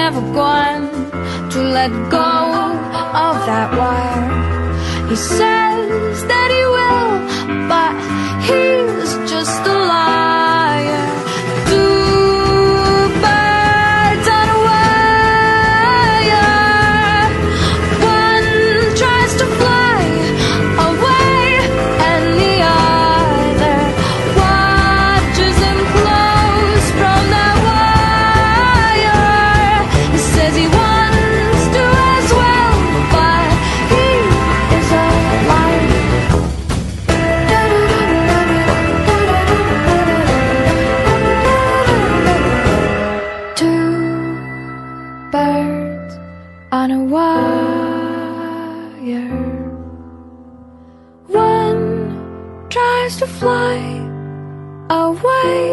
never going to let go of that wire. He says that he will, but he's just a liar. Two birds on a wire. One tries to fly away, and the other watches him close from that wire. He says he wants to as well, but he is a liar. Two birds on a wire. One tries to fly away,